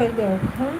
कर दो। हाँ।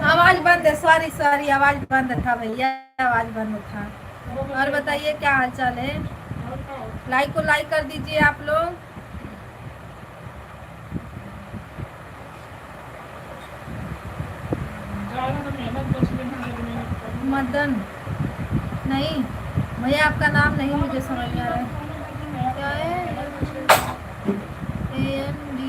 आवाज बंद है। सॉरी सॉरी, आवाज बंद था भैया, आवाज बंद था। और बताइए क्या हाल चाल है। लाइक को लाइक कर दीजिए आप लोग। मदन नहीं भैया, आपका नाम नहीं मुझे समझ में आ रहा है। क्या है? AMD।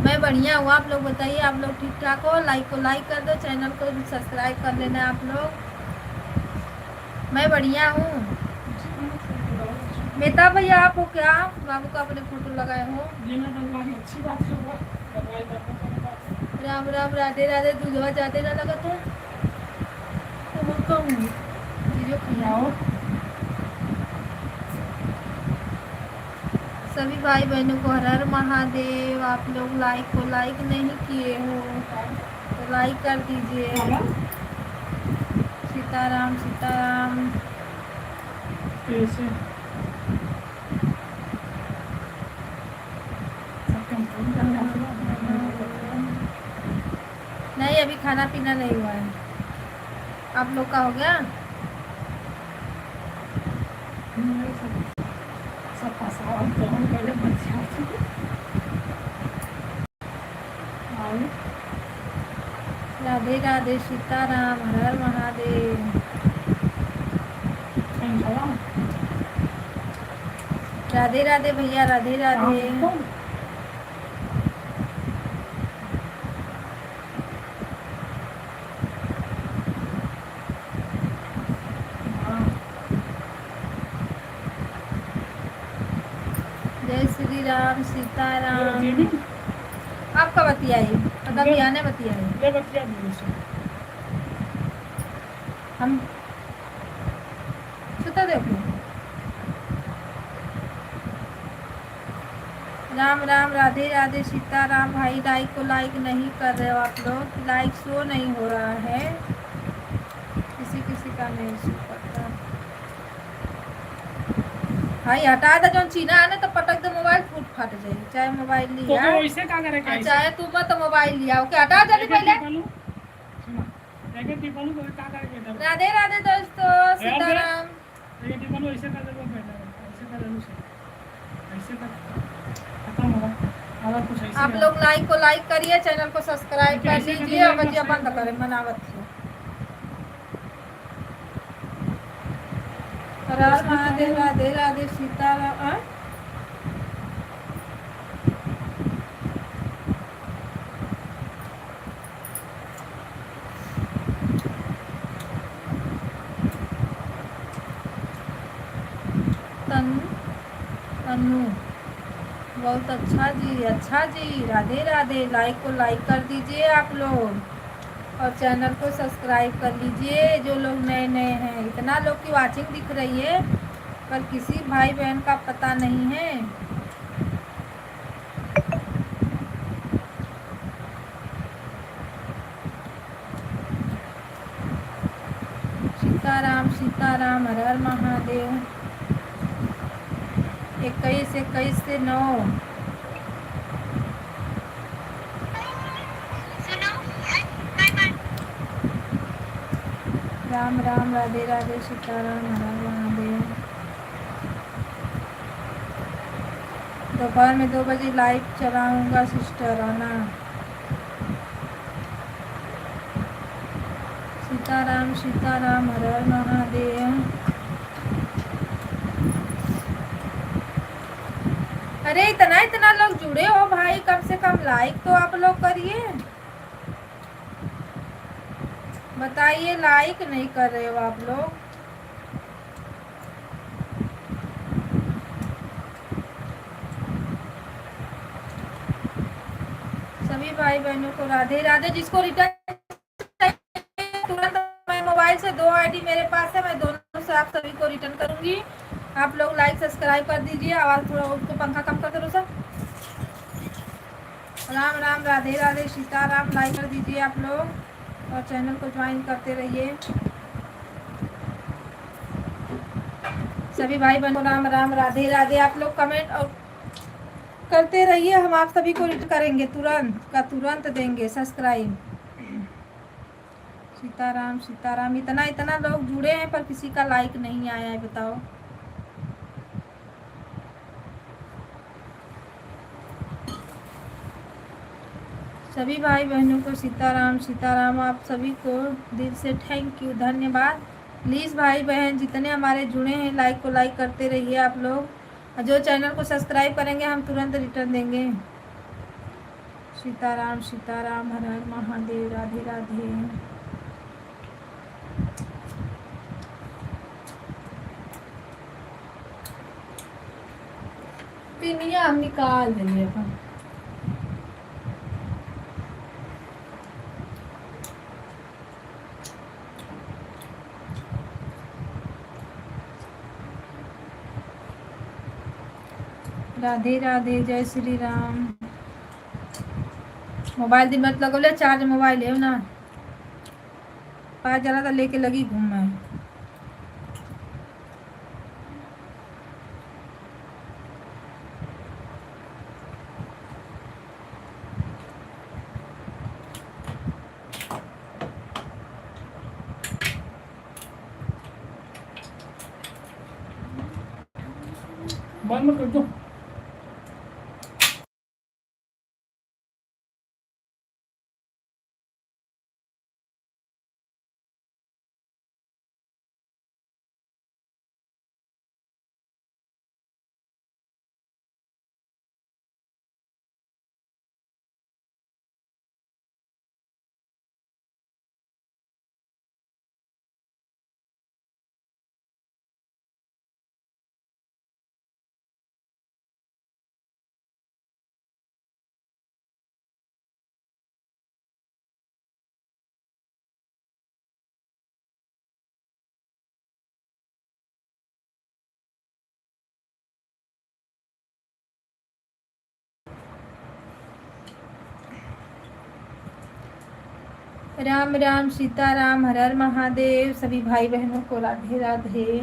मैं बढ़िया हूँ, आप लोग बताइए, आप लोग ठीक ठाक हो। लाइक को लाइक कर दो, चैनल को सब्सक्राइब कर लेना आप लोग। मैं बढ़िया हूँ। मेहता भैया आप हो क्या? बाबू का अपने फोटो लगाए हो। राम राम, राधे राधे। दूधवा जाते ना लगा था चीजों खिलाओ। सभी भाई बहनों को हर हर महादेव। आप लोग लाइक को लाइक नहीं किए हो तो लाइक कर दीजिए। सीताराम सीताराम। नहीं, अभी खाना पीना नहीं हुआ है। आप लोग का हो गया? राधे राधे, सीताराम, हर हर महादेव। राधे राधे भैया, राधे राधे। जय श्री राम, सीताराम। आपका बतियाई मतलब बियाने बतियाई हम सुता देखो। राम राम, राधे राधे, सीताराम। भाई लाइक को लाइक नहीं कर रहे हो आप लोग, लाइक शो नहीं हो रहा है, किसी किसी का नहीं शो करता। भाई हटा दे जो चीना है ना, तो पटक दे मोबाइल फूट फाट जाए। चाहे मोबाइल लिया तो वैसे का करे, चाहे तू मत मोबाइल लिया ओके, हटा जल्दी पहले। राधे राधे दोस्तों, सीताराम। आप लोग लाइक को लाइक करिए, चैनल को सब्सक्राइब कर लीजिए और बजिया बंद करें मनावत से। महादेव, राधे राधे, सीताराम। तनु बहुत अच्छा जी, अच्छा जी, राधे राधे। लाइक को लाइक कर दीजिए आप लोग और चैनल को सब्सक्राइब कर लीजिए जो लोग नए नए हैं। इतना लोग की वाचिंग दिख रही है पर किसी भाई बहन का पता नहीं है। सीताराम, सीताराम, हर हर महादेव। 21 से 9। राम राम, राधे राधे, सीताराम, हर हर महादेव। दोपहर में 2 बजे लाइव चलाऊंगा सिस्टर आना। सीताराम, सीताराम, हर हर महादेव। अरे इतना इतना लोग जुड़े हो भाई, कम से कम लाइक तो आप लोग करिए। बताइए लाइक नहीं कर रहे हो आप लोग। सभी भाई बहनों को राधे राधे। जिसको रिटर्न तुरंत, मैं मोबाइल से 2 आईडी मेरे पास है, मैं दोनों से आप सभी को रिटर्न करूंगी। आप लोग लाइक सब्सक्राइब कर दीजिए। आवाज थोड़ा उसको पंखा कम कर दो सर। राम राम, राधे राधे, सीताराम। लाइक कर दीजिए आप लोग और चैनल को ज्वाइन करते रहिए। सभी भाई बहनों राम राम, राधे राधे। आप लोग कमेंट और करते रहिए, हम आप सभी को रिटर्न करेंगे, तुरंत का तुरंत देंगे सब्सक्राइब। सीताराम, सीताराम। इतना इतना लोग जुड़े हैं पर किसी का लाइक नहीं आया है, बताओ। सभी भाई बहनों को सीताराम, सीताराम। आप सभी को दिल से थैंक यू, धन्यवाद। प्लीज़ भाई बहन जितने हमारे जुड़े हैं, लाइक को लाइक करते रहिए आप लोग। जो चैनल को सब्सक्राइब करेंगे हम तुरंत रिटर्न देंगे। सीताराम, सीताराम, हर हर महादेव, राधे राधे। पिनिया हम निकाल देंगे अपन। राधे राधे, जय श्री राम। मोबाइल दिन मत लगोले, चार्ज मोबाइल है ना, पास जरा था लेके लगी घूम में। बंद कर दो। राम राम सीताराम, हर हर महादेव। सभी भाई बहनों को राधे राधे।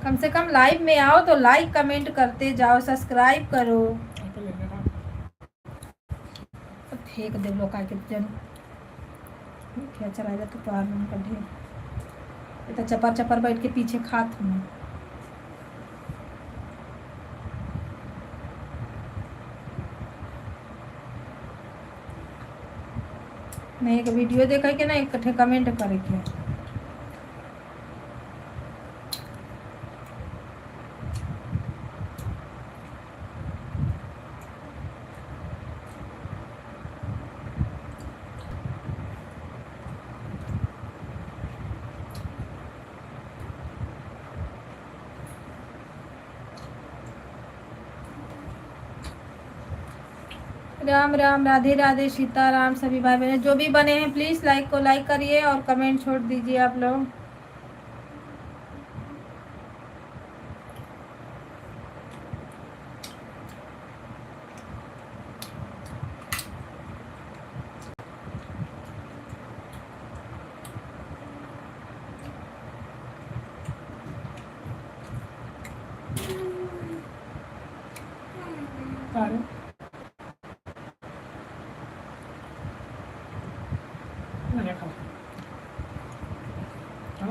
कम से कम लाइव में आओ तो लाइक कमेंट करते जाओ, सब्सक्राइब करो। फेंक दे लोग आके जन क्या चलाएगा तो पार मन कर ढेर तो चपर चपर बैठ के पीछे खात हूँ। मैं एक वीडियो देखा के ना इकट्ठे कमेंट करे के। राम राम, राधे राधे, सीताराम। सभी भाई बहन जो भी बने हैं प्लीज लाइक को लाइक करिए और कमेंट छोड़ दीजिए आप लोग।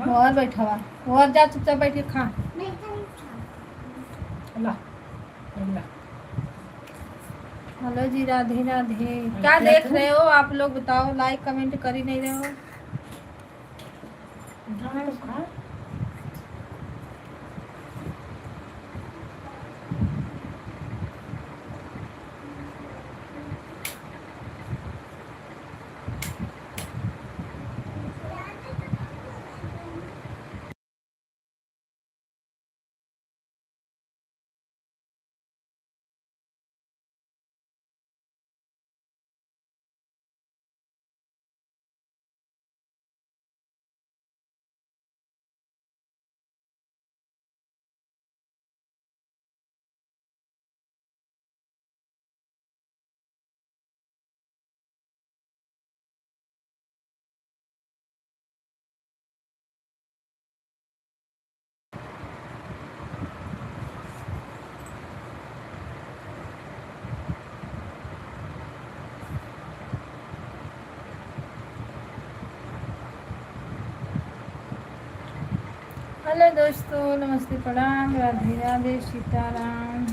और बैठा हुआ और जा चुपचाप बैठ के खा। हेलो जी, राधे राधे। क्या देख रहे हो आप लोग बताओ, लाइक कमेंट कर ही नहीं रहे हो। हेलो दोस्तों, नमस्ते, प्रणाम, राधे राधे, सीताराम।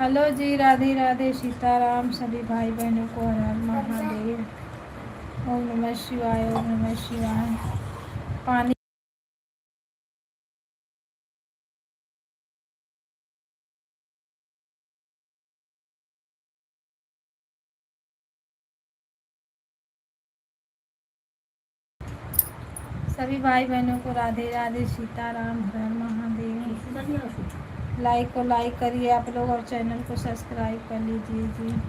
हेलो जी, राधे राधे, सीताराम। सभी भाई बहनों को हर हर महादेव। ओम नमः शिवाय, ओम नमः शिवाय। पानी सभी भाई बहनों को राधे राधे, सीताराम, हर हर महादेव। लाइक को लाइक करिए आप लोग और चैनल को सब्सक्राइब कर लीजिए जी।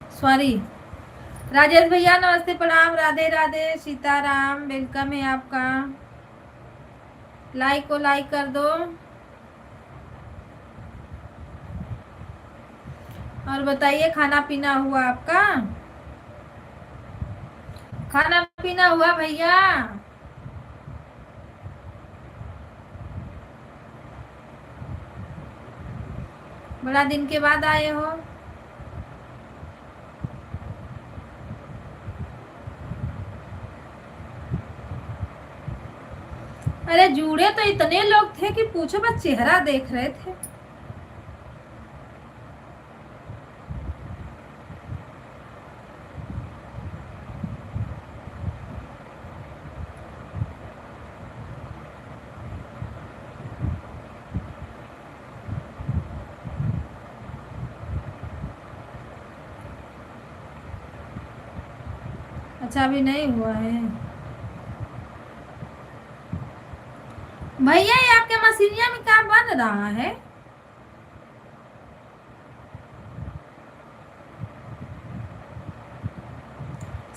सॉरी राजेश भैया, नमस्ते, प्रणाम, राधे राधे, सीताराम, वेलकम है आपका। लाइक को लाइक कर दो और बताइए खाना पीना हुआ आपका? खाना पीना हुआ भैया? बड़ा दिन के बाद आए हो। अरे जुड़े तो इतने लोग थे कि पूछो, बस चेहरा देख रहे थे। अच्छा, अभी नहीं हुआ है भैया। ये आपके मशीनिया में क्या बन रहा है?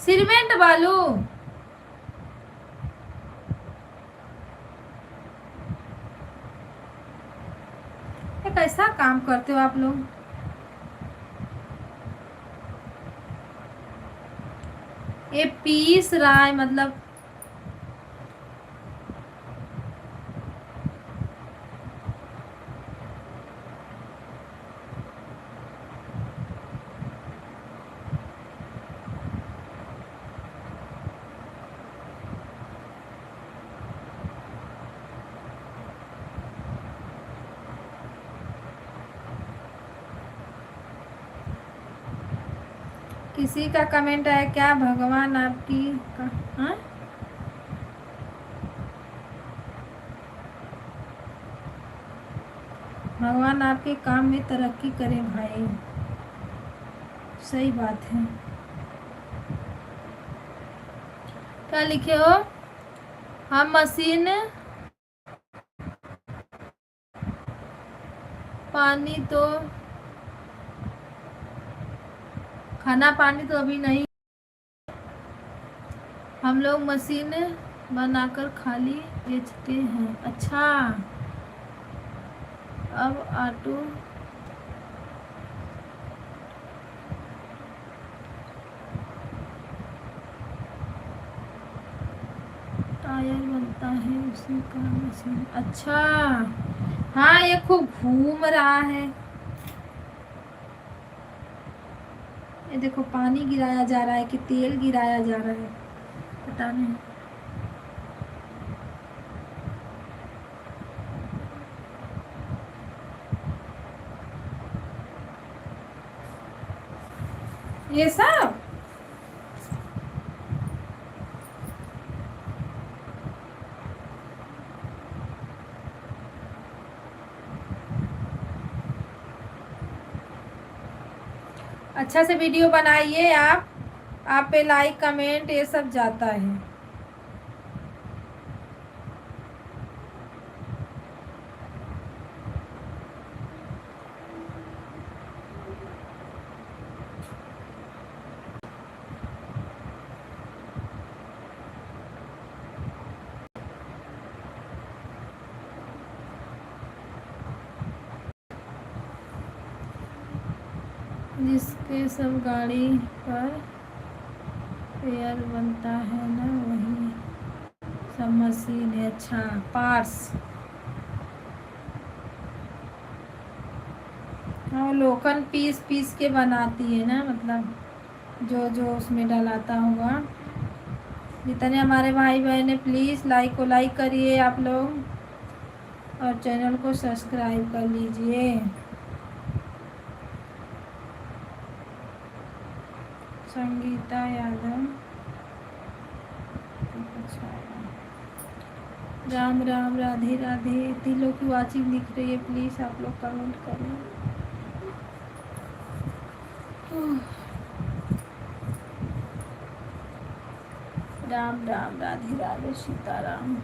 सीमेंट बालू? ये कैसा काम करते हो आप लोग? ये पीस रहा है मतलब? किसी का कमेंट है क्या, भगवान आपकी हाँ? भगवान आपके काम में तरक्की करे भाई। सही बात है। क्या लिखे हो? हम मशीन पानी तो खाना पानी तो अभी नहीं, हम लोग मशीन बनाकर खाली बेचते हैं। अच्छा, अब ऑटो टायर बनता है उसी का मशीन। अच्छा, हाँ ये खूब घूम रहा है। ये देखो पानी गिराया जा रहा है कि तेल गिराया जा रहा है, पता नहीं। ये सब अच्छा से वीडियो बनाइए आप पे लाइक कमेंट ये सब जाता है। जिसके सब गाड़ी पर पेयर बनता है ना वही सब मशीन है। अच्छा, पार्ट्स। हाँ, लोखंड पीस पीस के बनाती है ना, मतलब जो जो उसमें डलाता होगा। जितने हमारे भाई बहन है प्लीज़ लाइक को लाइक करिए आप लोग और चैनल को सब्सक्राइब कर लीजिए। संगीता यादव, अच्छा, राम राम, राधे राधे। 3 लोग की वाचिंग दिख रही है, प्लीज़ आप लोग कमेंट करें। राम राम, राधे राधे, सीताराम।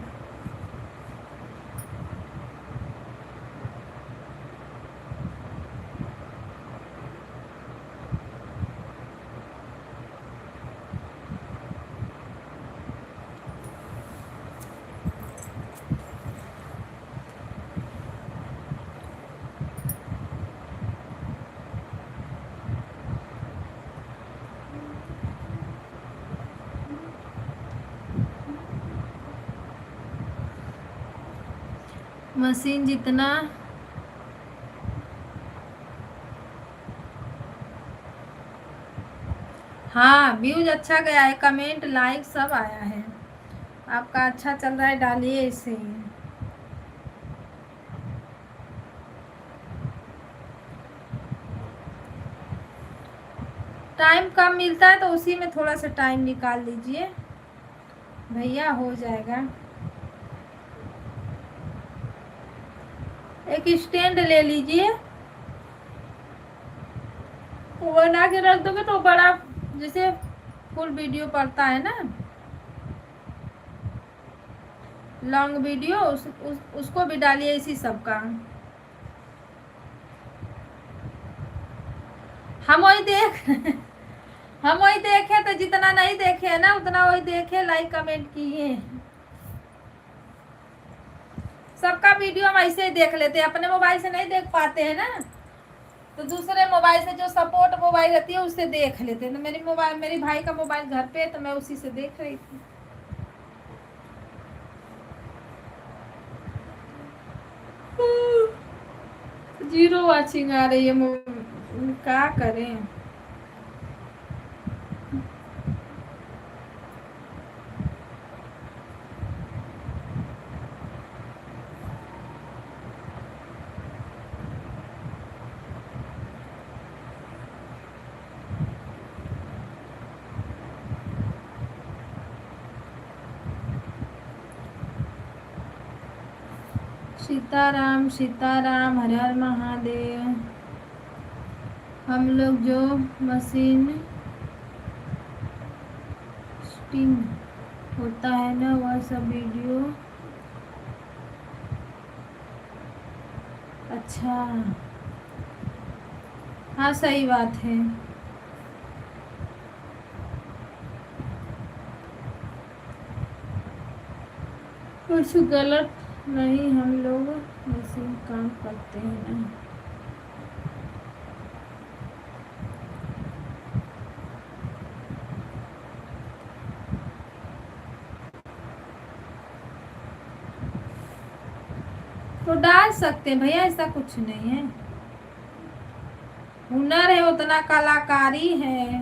मशीन जितना हाँ, व्यूज अच्छा गया है, कमेंट लाइक सब आया है। आपका अच्छा चल रहा है, डालिए इसे ही। टाइम कम मिलता है तो उसी में थोड़ा सा टाइम निकाल लीजिए भैया, हो जाएगा। एक स्टैंड ले लीजिए, वो बना के रख दोगे तो बड़ा, जैसे फुल वीडियो पड़ता है ना, लॉन्ग वीडियो, उसको भी डालिए इसी सब का। हम वही देख हम वही देखे तो जितना नहीं देखे है ना उतना वही देखे, लाइक कमेंट किए। सबका वीडियो हम ऐसे ही देख लेते हैं, अपने मोबाइल से नहीं देख पाते हैं ना, तो दूसरे मोबाइल से जो सपोर्ट मोबाइल रहती है उससे देख लेते हैं। तो मेरी भाई का मोबाइल घर पे है तो मैं उसी से देख रही थी। जीरो वाचिंग आ रही है, क्या करें। सीताराम सीताराम, हर हर महादेव। हम लोग जो मशीन स्टिंग होता है ना वह सब वीडियो। अच्छा, हाँ सही बात है। कुछ गलत नहीं, हम लोग मशीन काम करते हैं ना। तो डाल सकते हैं भैया, ऐसा कुछ नहीं है। हुनर है, उतना कलाकारी है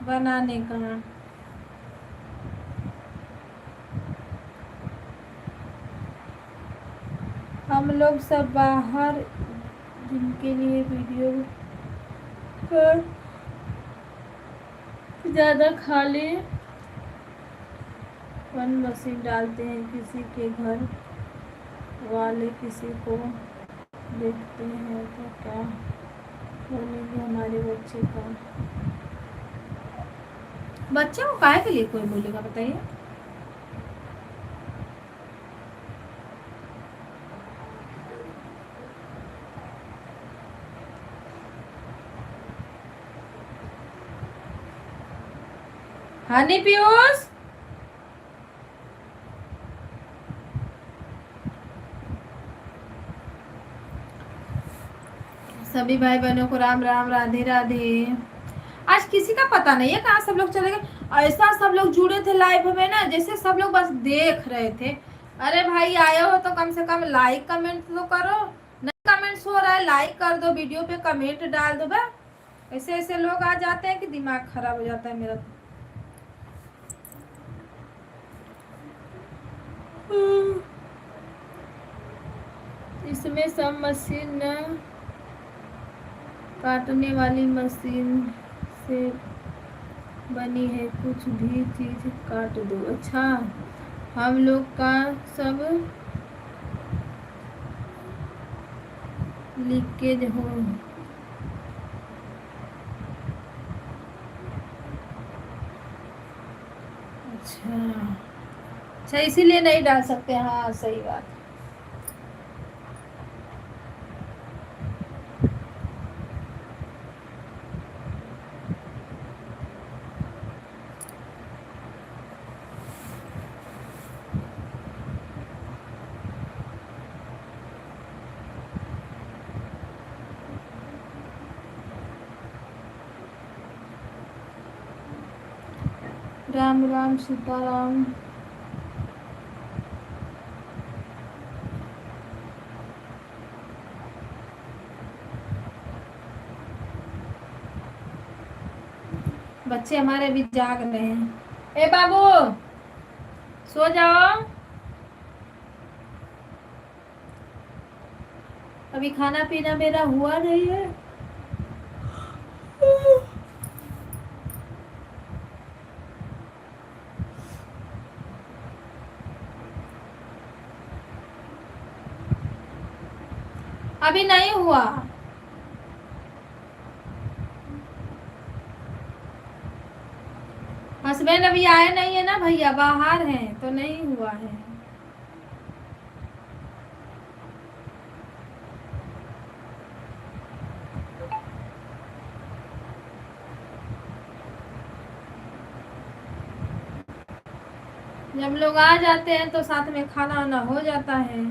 बनाने का। हम लोग सब बाहर जिनके लिए वीडियो पर ज़्यादा खाली वन मशीन डालते हैं, किसी के घर वाले किसी को देखते हैं तो क्या बोलेंगे हमारे बच्चे का। बच्चे को काहे के लिए कोई बोलेगा बताइए। हनी पीयूष, सभी भाई बहनों को राम राम, राधे राधे। आज किसी का पता नहीं है कहाँ सब लोग चले गए। ऐसा सब लोग जुड़े थे लाइव में ना, जैसे सब लोग बस देख रहे थे। अरे भाई आए हो तो कम से कम लाइक कमेंट तो करो। नहीं कमेंट्स हो रहा है, लाइक कर दो, वीडियो पे कमेंट डाल दो। बस ऐसे ऐसे लोग आ जाते हैं कि दिमाग खराब हो जाता है मेरा। इसमें सब मशीन न काटने वाली मशीन से बनी है, कुछ भी चीज काट दो। अच्छा, हम लोग का सब लीकेज हो। अच्छा, इसीलिए नहीं डाल सकते। हाँ सही बात। राम राम सीताराम। बच्चे हमारे अभी जाग रहे हैं। ए बाबू सो जाओ, अभी खाना पीना मेरा हुआ नहीं है। अभी नहीं हुआ। हस्बैंड अभी आए नहीं है ना भैया, बाहर हैं तो नहीं हुआ है। जब लोग आ जाते हैं तो साथ में खाना वाना हो जाता है।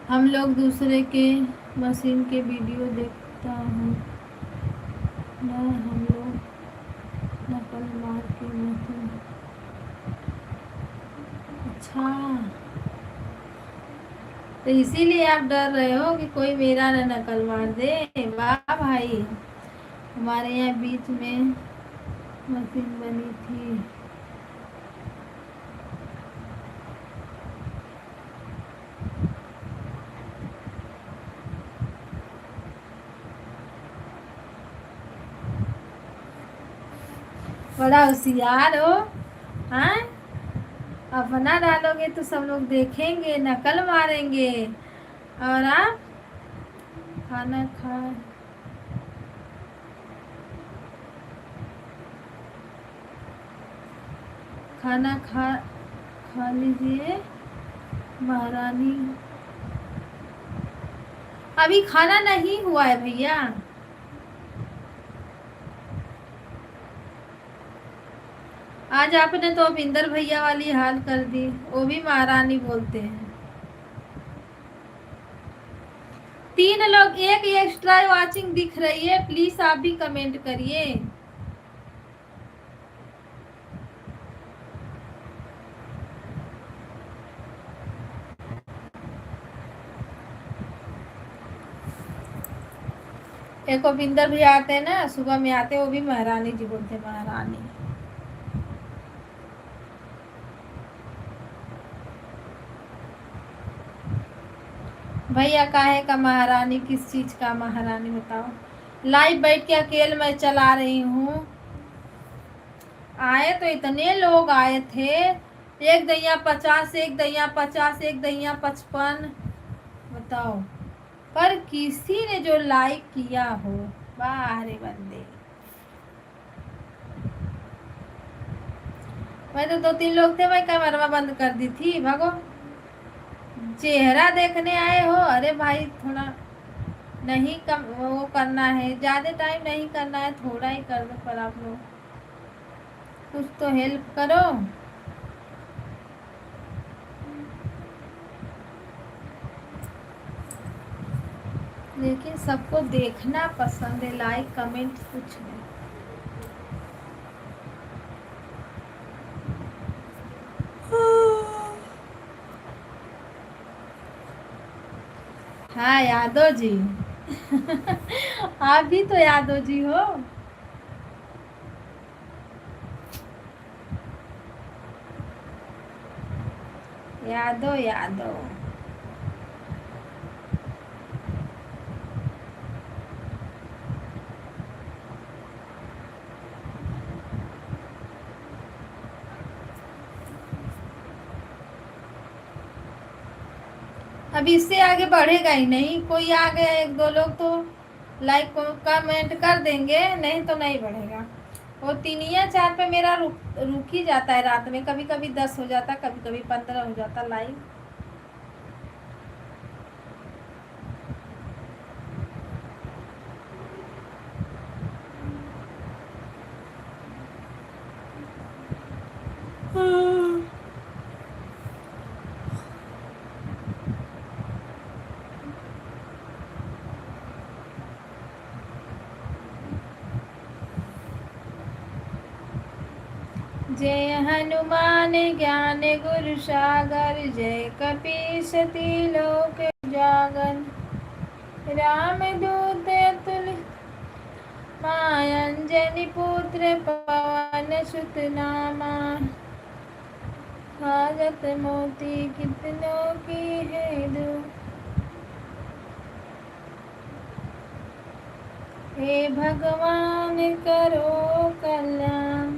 हम लोग दूसरे के मशीन के वीडियो देखता हूँ ना, हम लोग नकल मार के मशीन। अच्छा, तो इसीलिए आप डर रहे हो कि कोई मेरा ना नकल मार दे। वाह भाई, हमारे यहाँ बीच में मशीन बनी थी। बड़ा होशियार हो। हाँ, अपना डालोगे तो सब लोग देखेंगे, नकल मारेंगे। और आप खाना खा खाना खा खा लीजिए महारानी। अभी खाना नहीं हुआ है भैया। आज आपने तो अविंदर भैया वाली हाल कर दी, वो भी महारानी बोलते हैं। 3 लोग, एक एक्स्ट्रा वाचिंग दिख रही है, प्लीज आप भी कमेंट करिए। एक अविंदर भी आते हैं ना, सुबह में आते हैं, वो भी महारानी जी बोलते हैं, महारानी। भैया काहे का महारानी, किस चीज का महारानी बताओ। लाइव बैठ के अकेले मैं चला रही हूँ। आए तो इतने लोग आए थे, एक दैया 50, एक दैया 50, एक दैया 55, बताओ। पर किसी ने जो लाइक किया हो, वाह रे बंदे। मैं तो 2-3 लोग थे, मैं कैमरा बंद कर दी थी, भागो। चेहरा देखने आए हो, अरे भाई थोड़ा नहीं कम वो करना है, ज्यादा टाइम नहीं करना है, थोड़ा ही कर दो। पर आप लोग कुछ तो हेल्प करो। लेकिन सबको देखना पसंद है, लाइक कमेंट कुछ नहीं। हाँ यादव जी। आप भी तो यादव जी हो। यादव यादव। अब इससे आगे बढ़ेगा ही नहीं, कोई आ गया 1-2 लोग तो लाइक कमेंट कर देंगे, नहीं तो नहीं बढ़ेगा। वो 3 या 4 पे मेरा रुक ही जाता है रात में, कभी कभी 10 हो जाता, कभी कभी 15 हो जाता लाइव। जय हनुमान ज्ञान गुरु सागर, जय कपीस लोक जागर। राम दूत अतुल अंजनी पुत्र, पवन सुत नामा। हाजत मोती कितनों की है दो, हे भगवान करो कल्याण।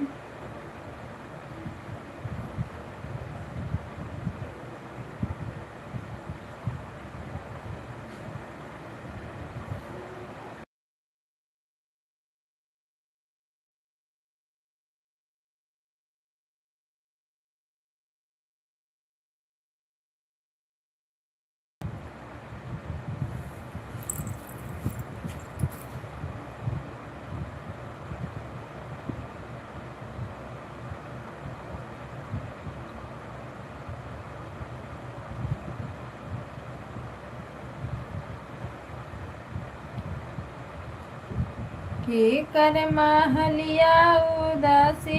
के कर महलिया उदासी,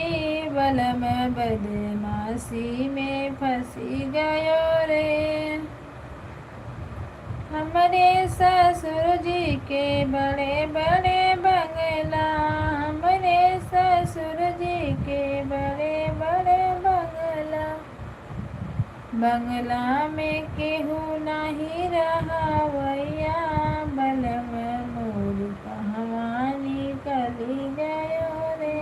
बल में बदमाशी में फंसी गयो रे। हमारे ससुर जी के बड़े बड़े बंगला, हमारे ससुर जी के बड़े बड़े बंगला। बंगला में केहू नहीं रहा भैया, बल में मोर कहवानी कली गयो रे।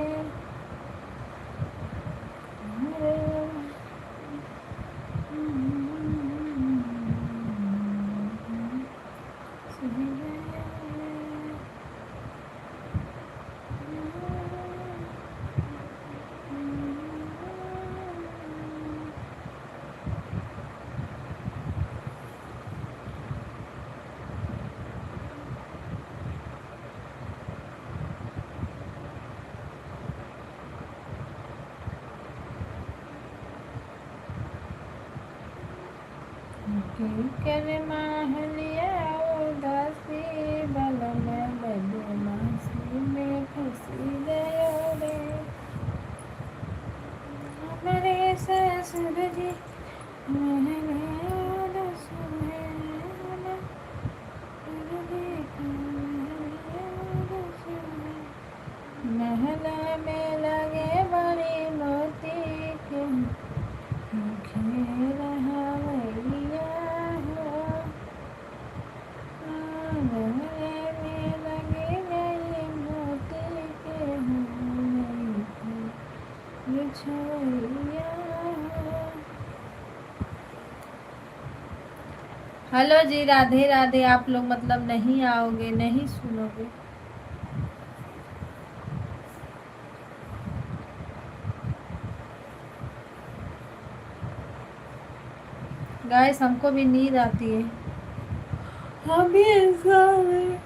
कर माहलिया उदासी बल में बदमाशी में फंसी गयो रे हमारे ससुर जी महले उदास में महल में लगे बड़ी मोती के खेल हवैया हो महल में लगे गई मोती के बिछोइया हो। हेलो जी, राधे राधे। आप लोग मतलब नहीं आओगे, नहीं सुनोगे। गाइस, हमको भी नींद आती है, हम भी इंसान हैं।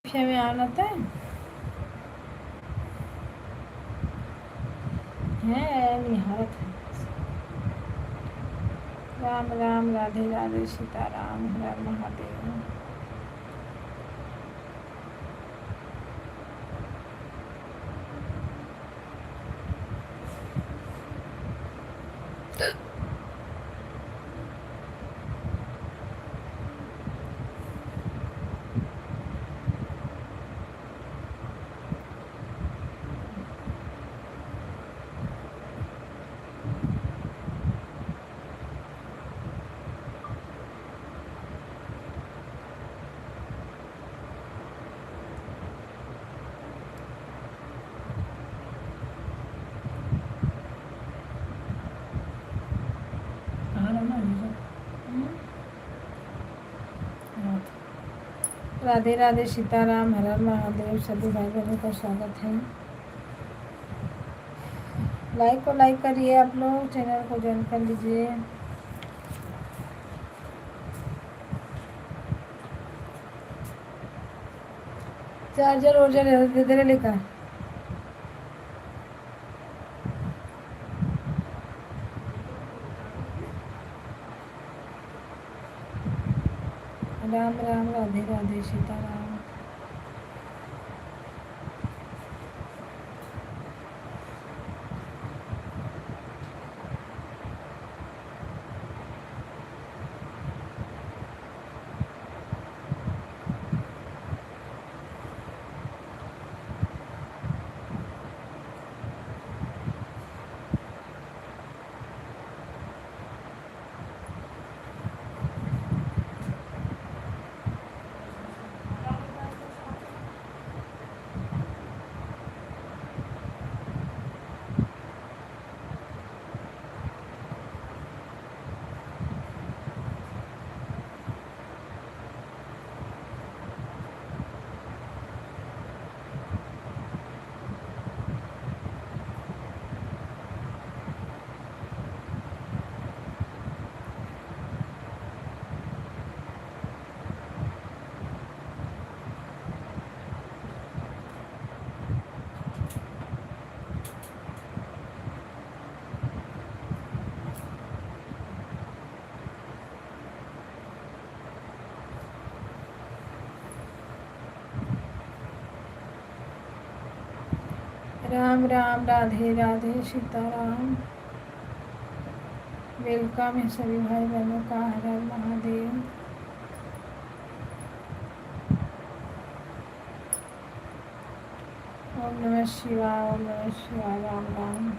में आना था है निहारत है। राम राम, राधे राधे, सीताराम, हर महादेव। राधे राधे, सीताराम, हर हर महादेव। सभी भाई बहनों का स्वागत है। लाइक करिए आप लोग, चैनल को ज्वाइन कर लीजिए। चार्जर वार्जर दे दे लेकर। राम राम, राधे राधे, सीताराम। राम राम, राधे राधे, सीताराम। वेलकम है सभी भाई बहनों का, हर हर महादेव। ओम नमः शिवाय, ओम नमः शिवाय, राम राम।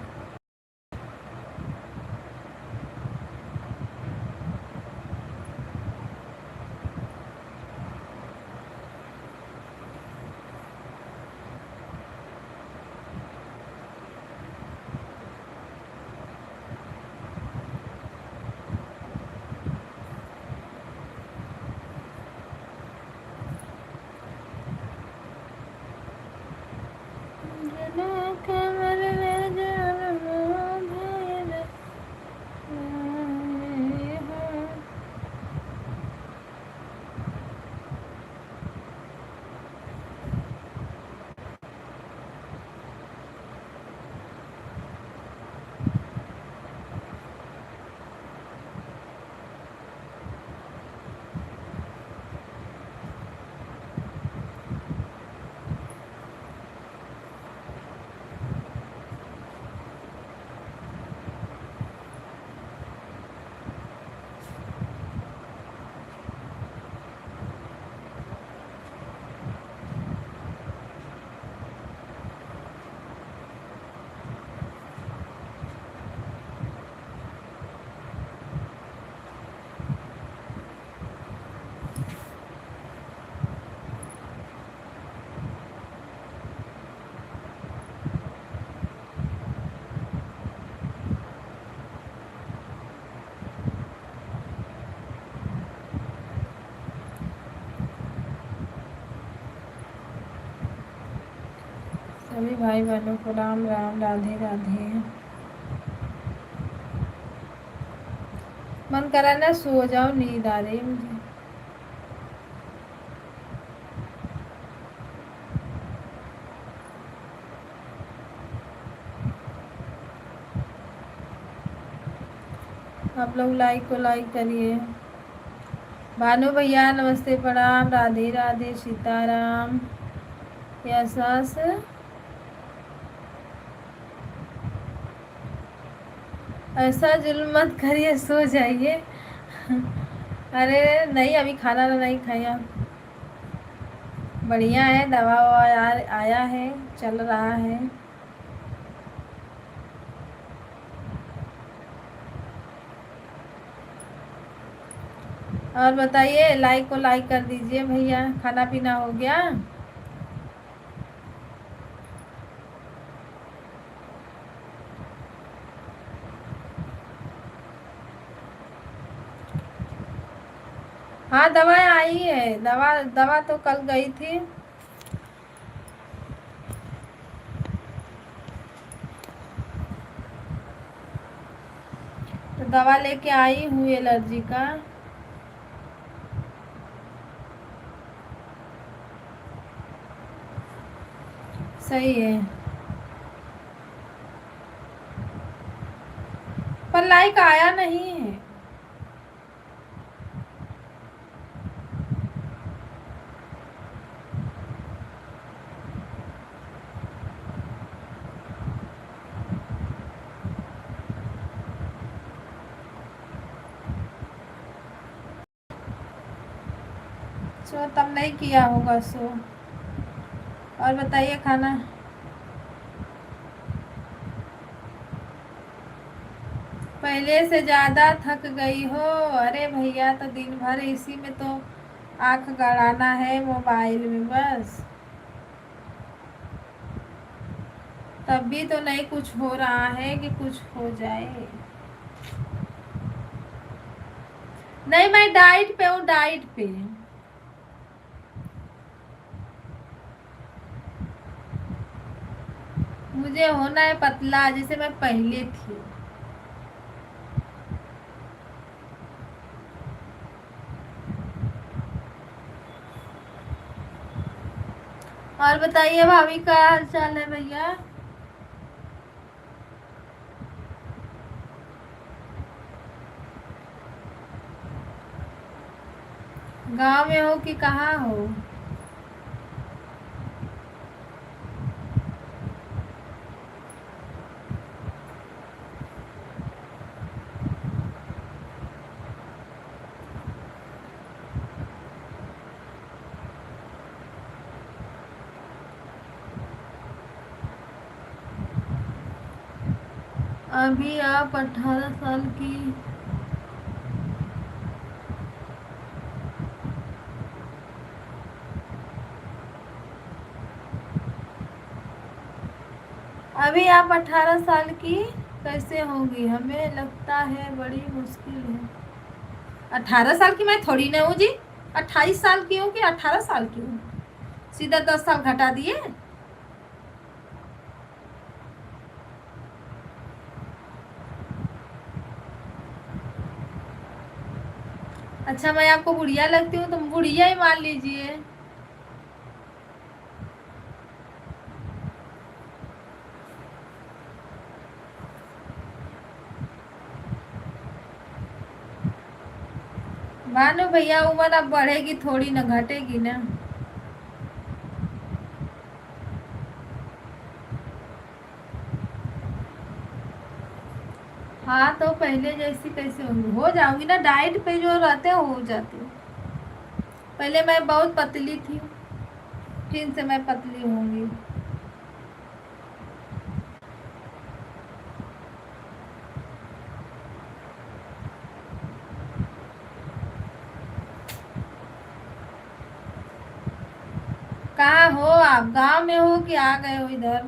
सभी भाई बहनों को राम राम, राधे राधे। मन करा ना सो जाओ, नींद आ रही मुझे। आप लोग लाइक करिए। भानु भैया नमस्ते, प्रणाम, राधे राधे, सीताराम। यशस, ऐसा जुल्म मत करिए, सो जाइए। अरे नहीं, अभी खाना नहीं खाया। बढ़िया है, दवा ववा आया है, चल रहा है। और बताइए, लाइक कर दीजिए भैया। खाना पीना हो गया? हाँ दवा आई है, दवा दवा तो कल गई थी। तो दवा लेके आई हूँ एलर्जी का। सही है, पर लाइक आया नहीं है। सो तब नहीं किया होगा सो। और बताइए खाना। पहले से ज़्यादा थक गई हो? अरे भैया, तो दिन भर इसी में तो आंख गड़ाना है, मोबाइल में बस। तब भी तो नहीं कुछ हो रहा है कि कुछ हो जाए। नहीं, मैं डाइट पे हूँ, डाइट पे। मुझे होना है पतला, जैसे मैं पहले थी। और बताइए भाभी, क्या हाल चाल है भैया? गांव में हो कि कहाँ हो? अभी आप 18 साल की। अभी आप 18 साल की कैसे होंगी? हमें लगता है बड़ी मुश्किल है। 18 साल की मैं थोड़ी ना हूँ जी। 28 साल की हूँ कि 18 साल की हूँ? सीधा 10 साल घटा दिए। अच्छा, मैं आपको बुढ़िया लगती हूँ तो बुढ़िया ही मान लीजिए। मानो भैया, उम्र अब बढ़ेगी थोड़ी ना, घटेगी ना। हाँ, तो पहले जैसी कैसे होंगी? हो जाऊंगी ना, डाइट पे जो रहते हैं हो जाती हूँ। पहले मैं बहुत पतली थी, फिर से मैं पतली होंगी। कहाँ हो आप? गांव में हो कि आ गए हो इधर?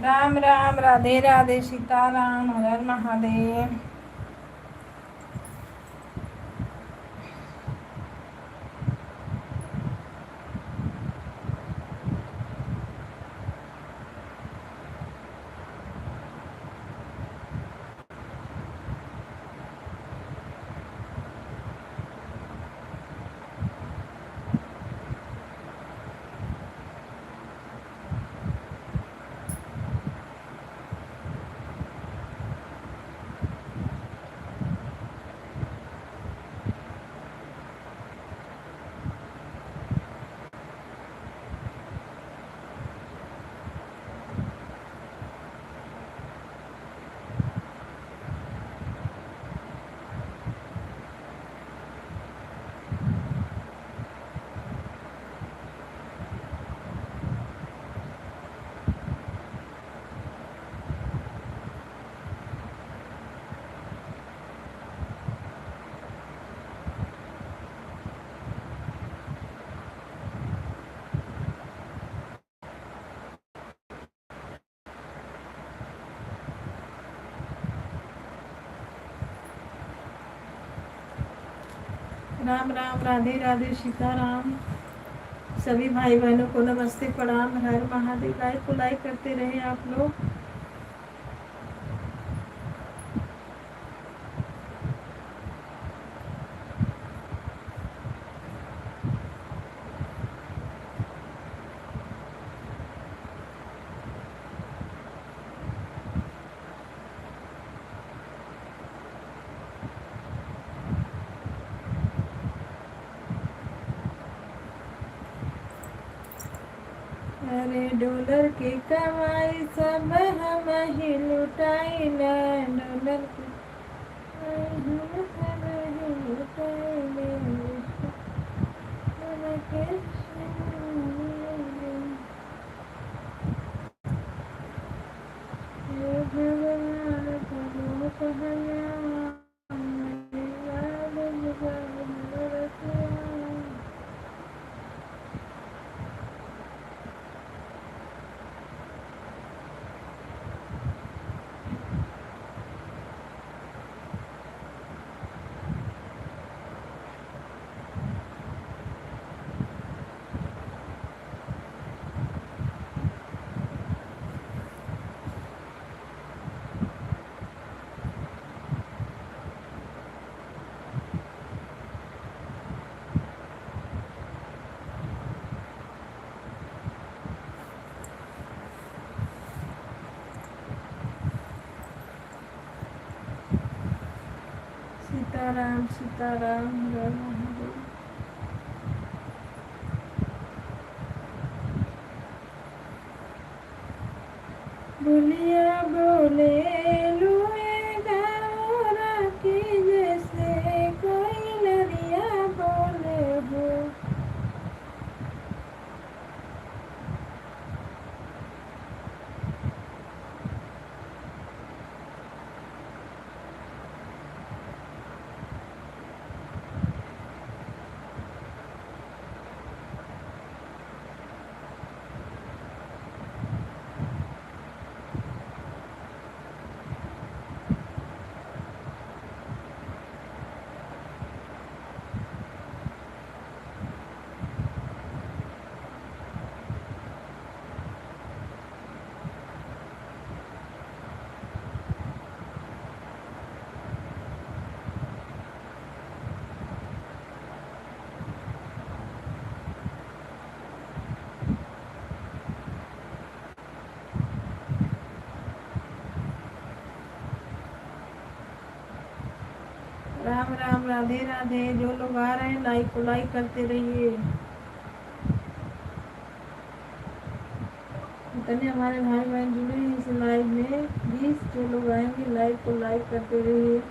राम राम, राधे राधे, सीताराम, हर हर महादेव। राम राम, राधे राधे, सीताराम। सभी भाई बहनों को नमस्ते, प्रणाम, हर महादेव। लाइक को लाइक करते रहे आप लोग। अरे डॉलर के कमाई सब हम ही लुटाई न, डॉलर के हम ही लुटाई सीताराम सीताराम, हर महादेव। बोलिया बोले लुए गौरा की जैसे कोई नदिया बोले हो। राम राम, राधे राधे। जो लोग आ रहे हैं लाइक को लाइक करते रहिए। इतने हमारे भाई बहन जुड़े हैं इस लाइव में, प्लीज जो लोग आएंगे लाइक को लाइक करते रहिए।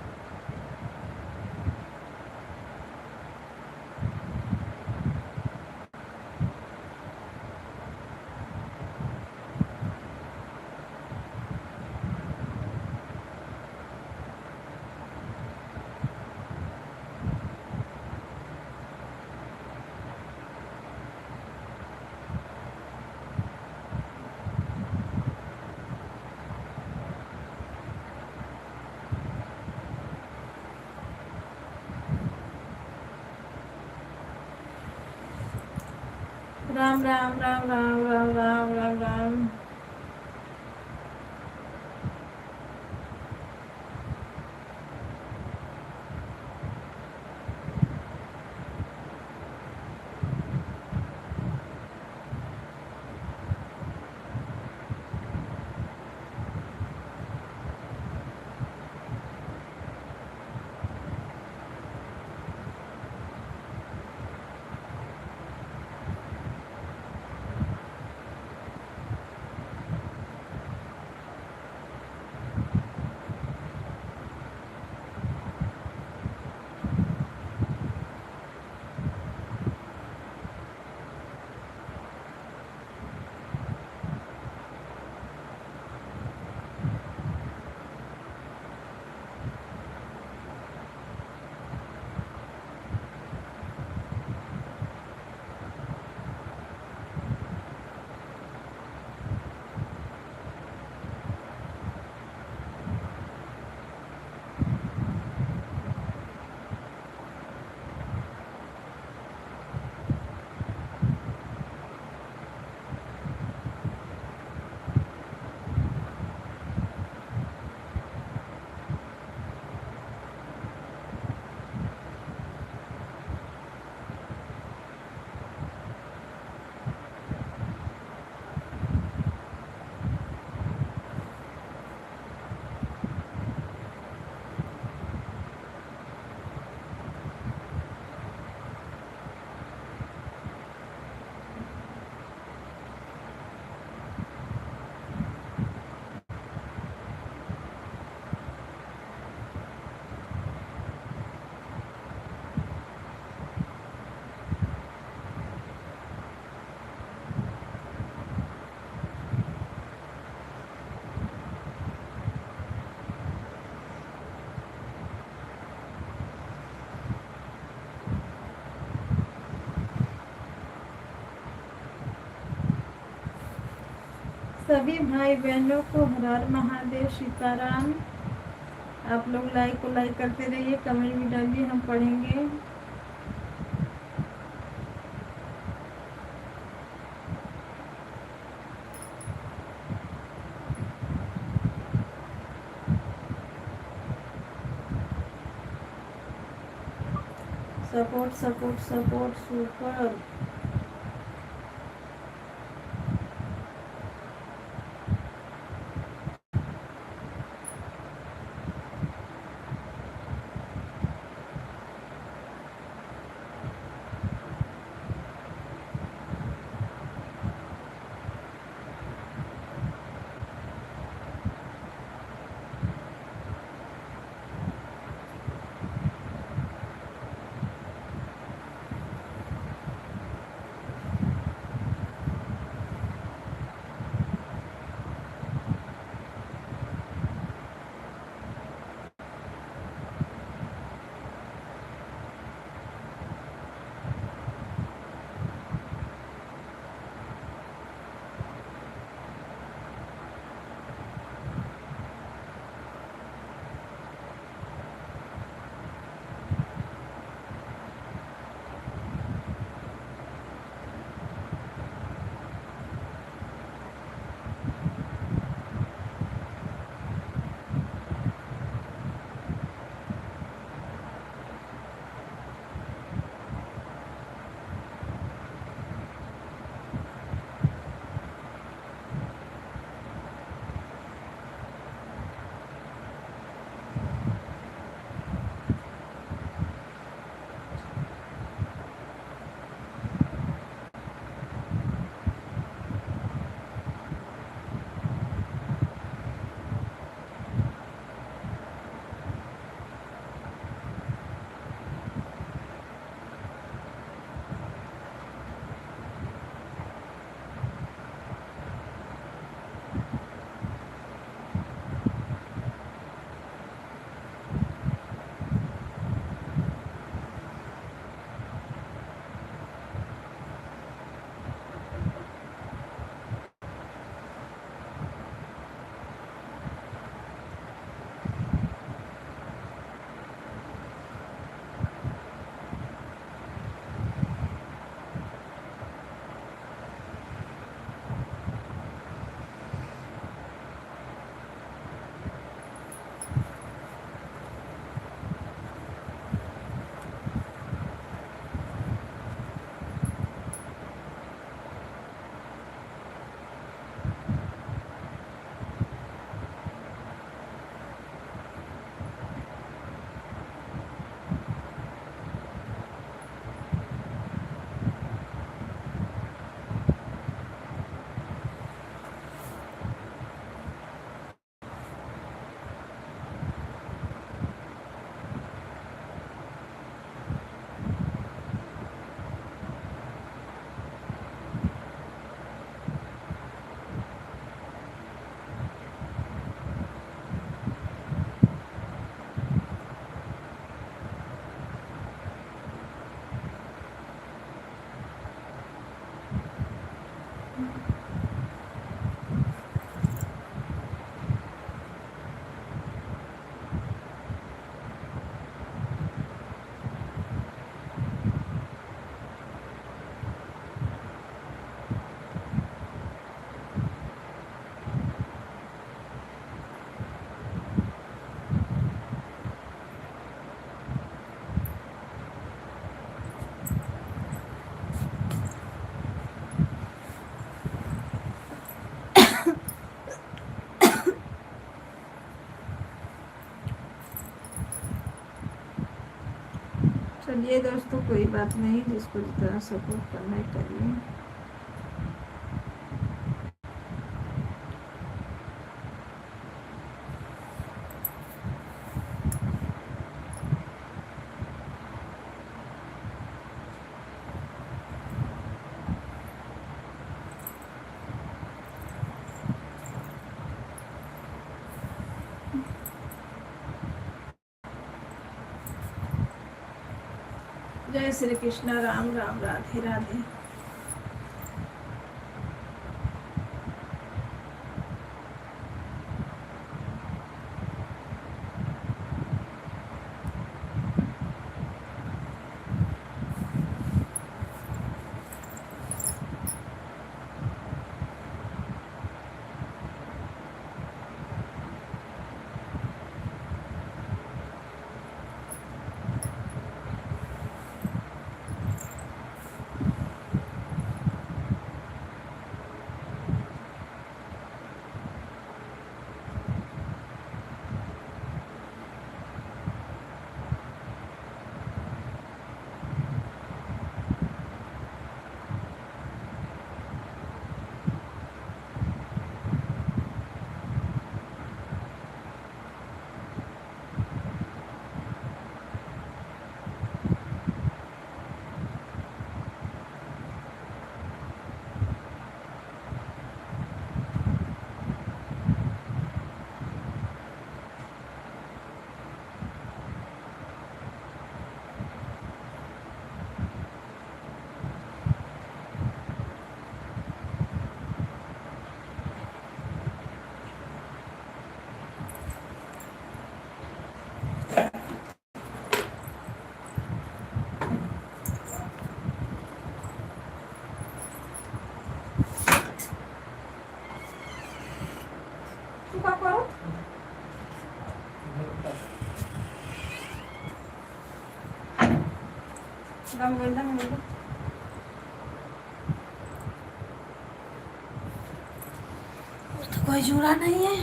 राम राम राम राम राम राम राम राम। सभी भाई बहनों को हर हर महादेव, सीताराम। आप लोग लाइक को लाइक करते रहिए, कमेंट भी डालिए, हम पढ़ेंगे। Support support support super. चलिए दोस्तों, कोई बात नहीं, जिसको जितना सपोर्ट करना है करिए। जय श्री कृष्ण, राम राम, राधे राधे। तू का करो दम बोल। तो कोई जुड़ा नहीं है।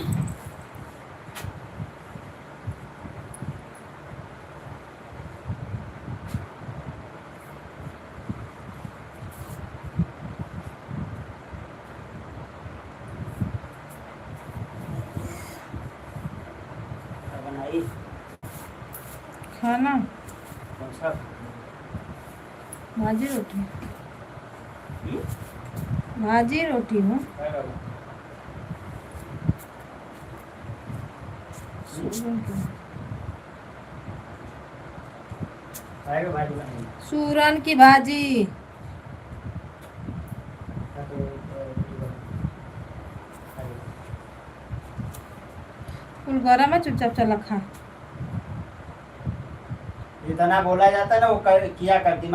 खाना भाजी रोटी, भाजी रोटी हूँ। सूरन की भाजी। फुल गरम है, चुपचाप चला खा। इतना बोला जाता है ना, वो किया करती।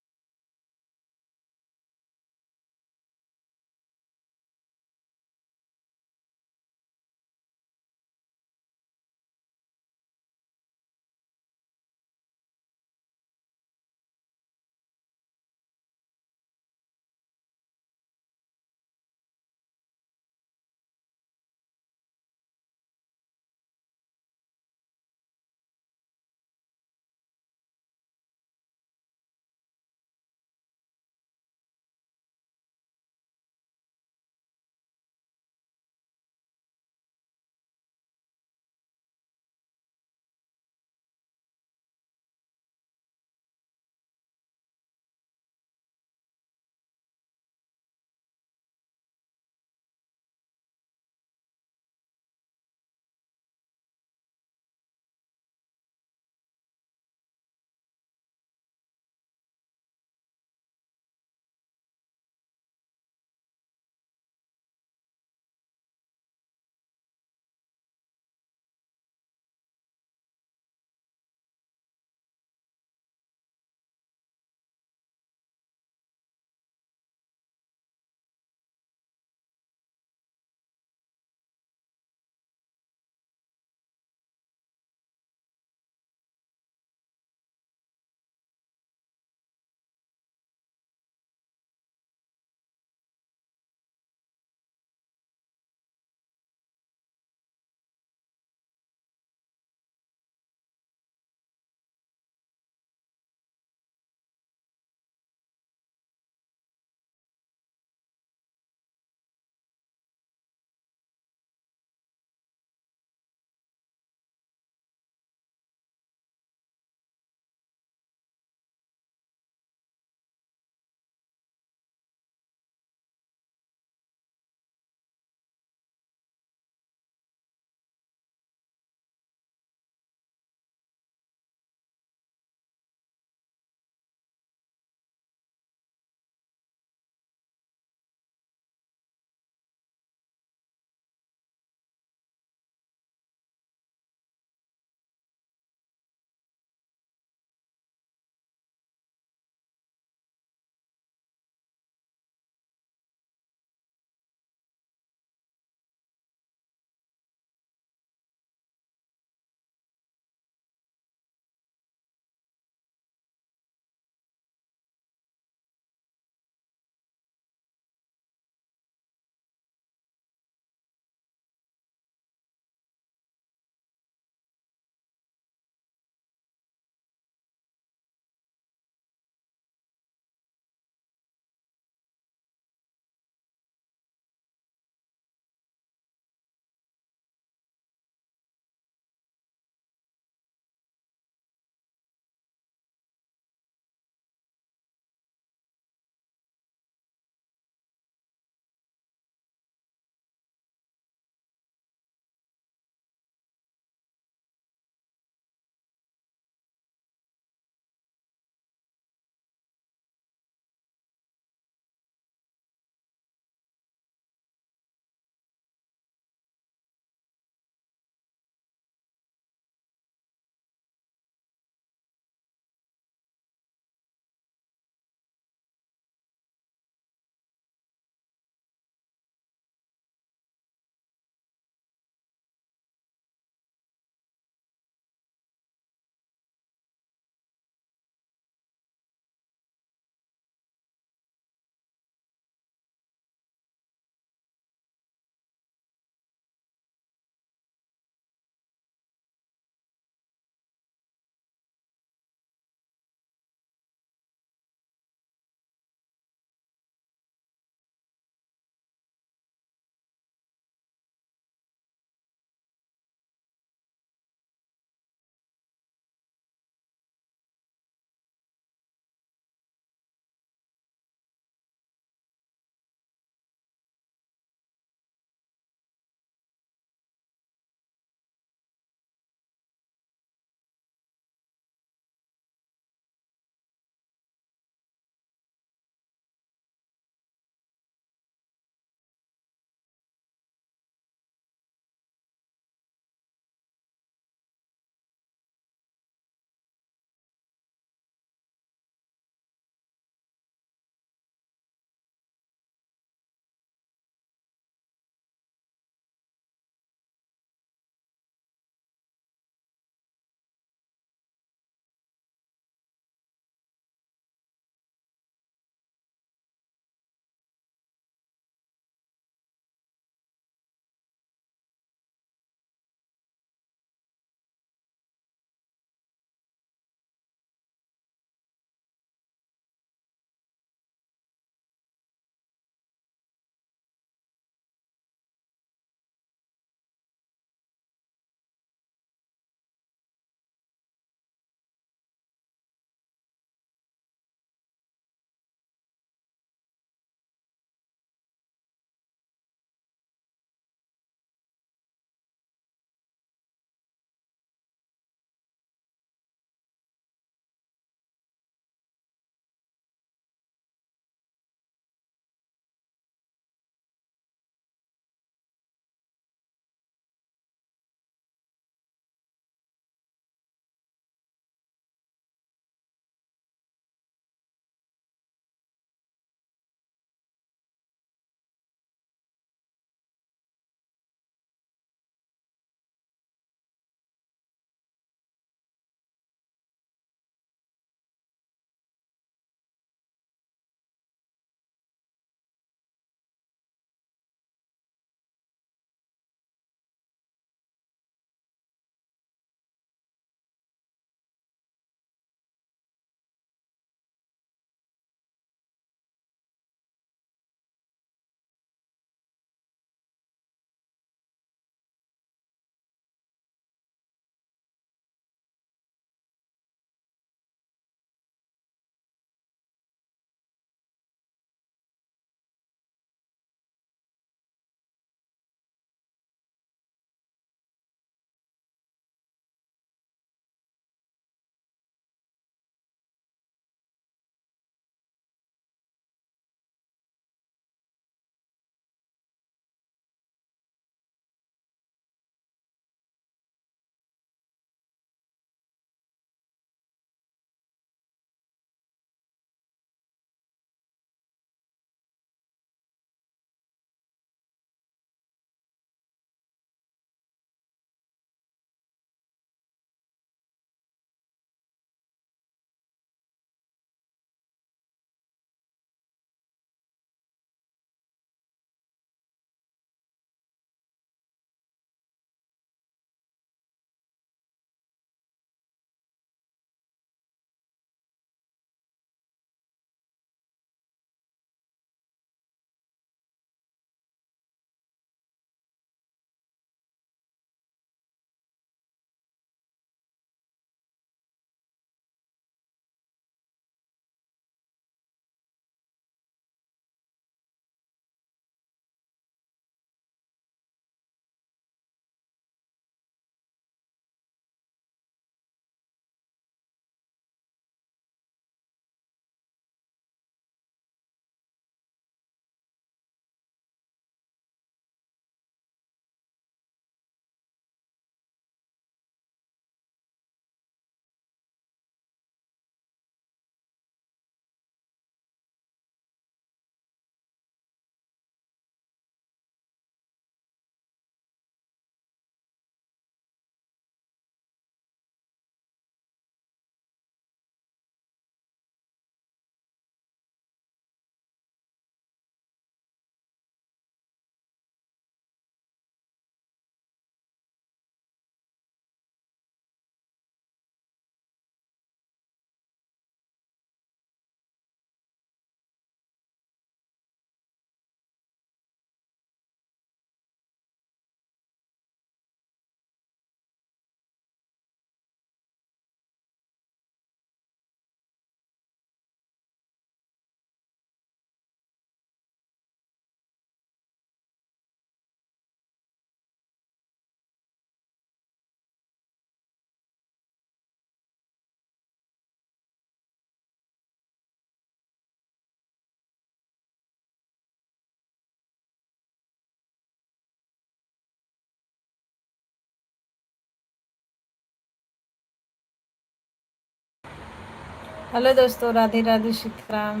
हेलो दोस्तों, राधे राधे, सीताराम।